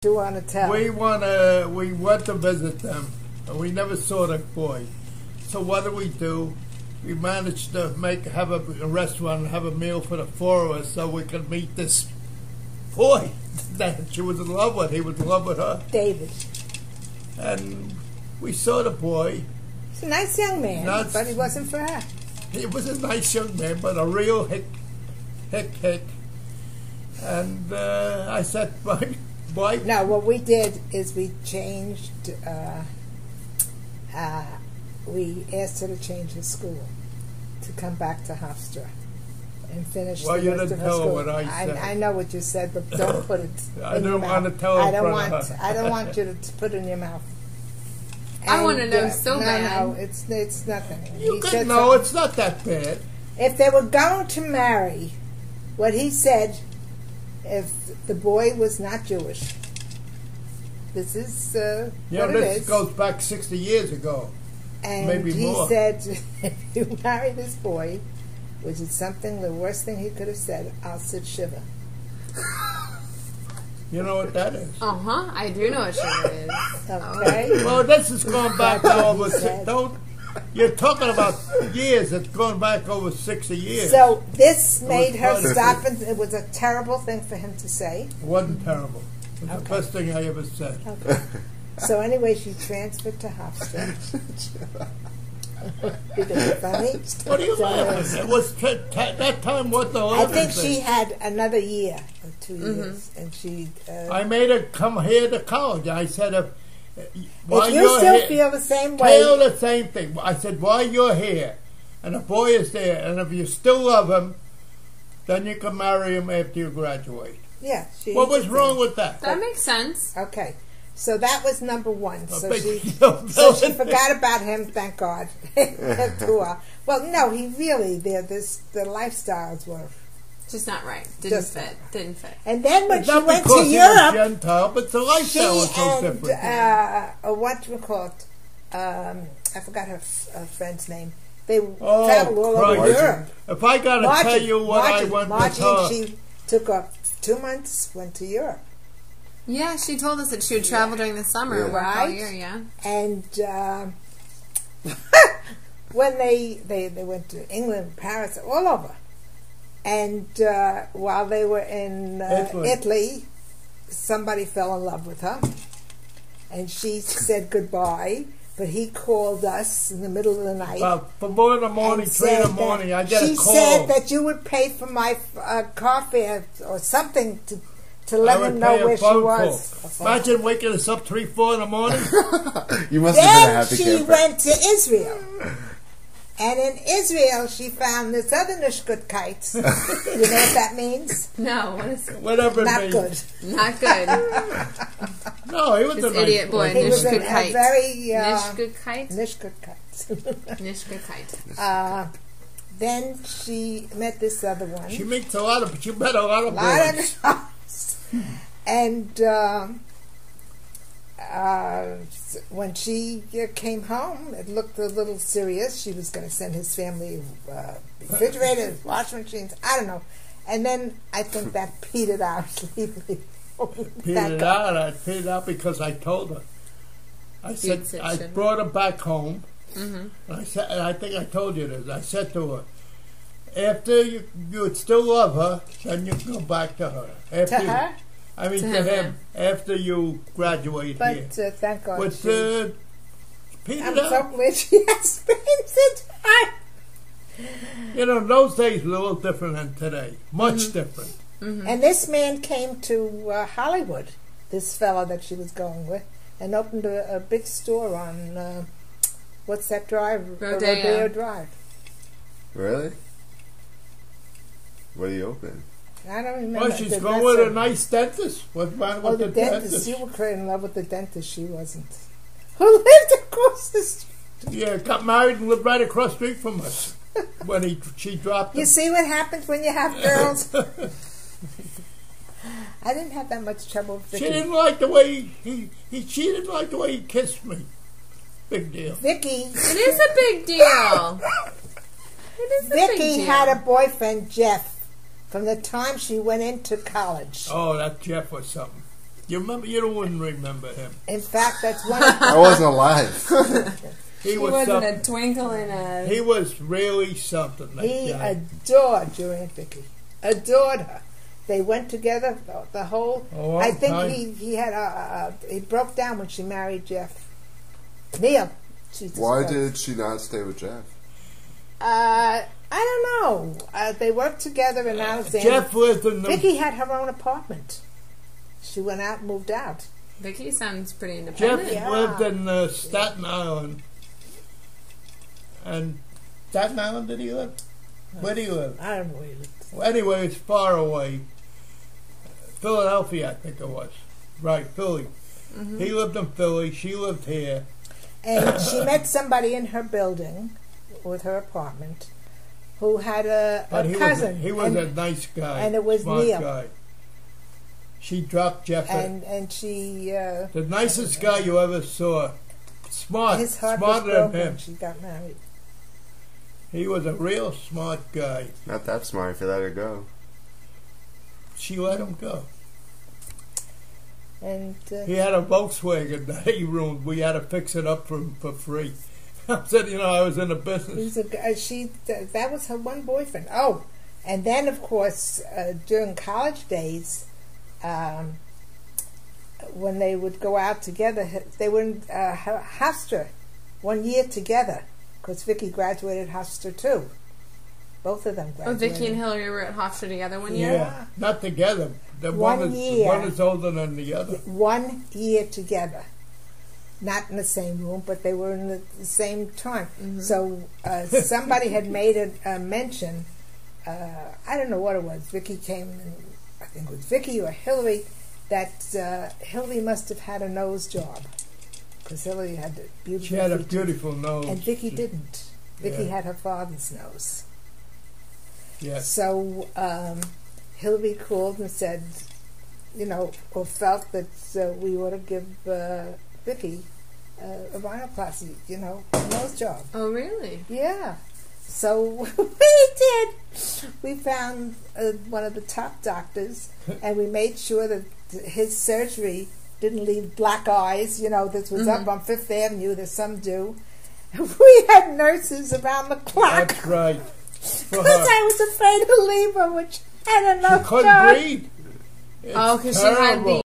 You want to tell? We went to visit them, and we never saw the boy. So what do? We managed to have a restaurant and have a meal for the four of us, so we could meet this boy that she was in love with. He was in love with her, David. And we saw the boy. He's a nice young man, but he wasn't for her. He was a nice young man, but a real hick. And I said, why? No, what we did is we changed. We asked her to change her school to come back to Hofstra and finish the rest of her school. Well, you didn't tell her what I said. I know what you said, but don't put it I don't want to tell her. I don't want you to put it in your mouth. I want to know so bad. No, it's nothing. You could know it's not that bad. If they were going to marry, what he said, if the boy was not Jewish, this is what it is. This goes back 60 years ago. And maybe he more. said, if you marry this boy, which is something, the worst thing he could have said, I'll sit Shiva. You know what that is? Uh-huh. I do know what Shiva is. Okay. Well, this is going back over. You're talking about years. It's going back over 60 years. So this made her stop, and it was a terrible thing for him to say. It wasn't terrible. It was the best thing I ever said. Okay. So anyway, she transferred to Hofstra. Is it funny? What are you laughing? It was that time. What the? I think she had another year or 2 years, and she. I made her come here to college. I said, if you still feel the same way, feel the same thing. I said, why you're here, and the boy is there, and if you still love him, then you can marry him after you graduate. Yeah. What was wrong with that? That makes sense. Okay. So that was number one. So she forgot about him, thank God. Well, no, he really, the lifestyles were just not right. Didn't fit. And then when she went to Europe, Gentile, but the lifestyle was so different. I forgot her friend's name. They traveled all over Europe. If I got to tell you what I went with her. She took off 2 months, went to Europe. Yeah, she told us that she would travel during the summer, work all year, yeah. And when they went to England, Paris, all over. And while they were in Italy, somebody fell in love with her. And she said goodbye, but he called us in the middle of the night. Well, for 4 in the morning, 3 in the morning, I get a call. She said that you would pay for my car fare or something to let him know where she was. Imagine waking us up 3, 4 in the morning. You must have been a happy camper. Then she went to Israel. And in Israel, she found this other Nishkutkeit. You know what that means? No, what is it? Whatever it means. Not good. No, he was this a nice idiot boy. He was a very... Nishkutkeit. Then she met this other one. She met a lot of boys. And when she came home, it looked a little serious. She was going to send his family refrigerators, washing machines, I don't know. And then I think that petered out. Petered out because I told her. I said, I brought her back home. Mm-hmm. I said, and I think I told you this. I said to her, after you would still love her, then you can go back to her. To her? I mean, to him. After you graduate here. But thank God. But I'm so glad she explains it. You know, those days were a little different than today. Much different. Mm-hmm. And this man came to Hollywood, this fella that she was going with, and opened a big store on, what's that drive? Rodeo Drive. Really? What do you open? I don't remember. Well, she's going with a nice dentist. What's wrong with the dentist? You were in love with the dentist. She wasn't. Who lived across the street? Yeah, got married and lived right across the street from us when she dropped him. You see what happens when you have girls? I didn't have that much trouble with Vicky. She didn't like the way she didn't like the way he kissed me. Big deal. Vicky. It is a big deal. Vicky had a boyfriend, Jeff, from the time she went into college. Oh, that Jeff was something. You remember? You wouldn't remember him. In fact, that's one of I wasn't alive. He wasn't a twinkle in a... He was really something. He adored Julian Vicky. Adored her. They went together the whole... I think time. he had he broke down when she married Jeff. Neil. Why did she not stay with Jeff? I don't know. They worked together in Alexandria. Jeff lived in the... Vicky had her own apartment. She went out and moved out. Vicky sounds pretty independent. Jeff lived in Staten Island. And Staten Island, did he live? Where did he live? I don't know where he lived. Well, anyway, it's far away. Philadelphia, I think it was. Right, Philly. Mm-hmm. He lived in Philly. She lived here. And she met somebody in her building with her apartment who had a cousin. He was a nice guy. And it was smart Neil. Guy. She dropped Jeff. And she... the nicest guy you ever saw. Smart. His heart smarter was broken than him. when she got married. He was a real smart guy. Not that smart if you let her go. She let him go. And he had a Volkswagen that he ruined. We had to fix it up for free. I said, I was in the business. That was her one boyfriend. Oh, and then of course during college days, when they would go out together, they were in Hofstra 1 year together because Vicky graduated Hofstra too. Both of them graduated. Oh, Vicky and Hillary were at Hofstra together 1 year? Yeah, not together. One year. One is older than the other. 1 year together. Not in the same room, but they were in the same time. Mm-hmm. So somebody had made a mention. I don't know what it was. Vicky came, and I think it was Vicky or Hillary, that Hillary must have had a nose job. Because Hillary had a beautiful She had a features. beautiful nose. And Vicky didn't. Vicky had her father's nose. Yes. So Hillary called and said, or felt that we ought to give Vicky a rhinoplasty, a nose job. Oh, really? Yeah. So we did. We found one of the top doctors, and we made sure that his surgery didn't leave black eyes. This was up on Fifth Avenue. There's some do. We had nurses around the clock. That's right. Because I was afraid to leave her, which I don't know. She couldn't breathe. Because she had the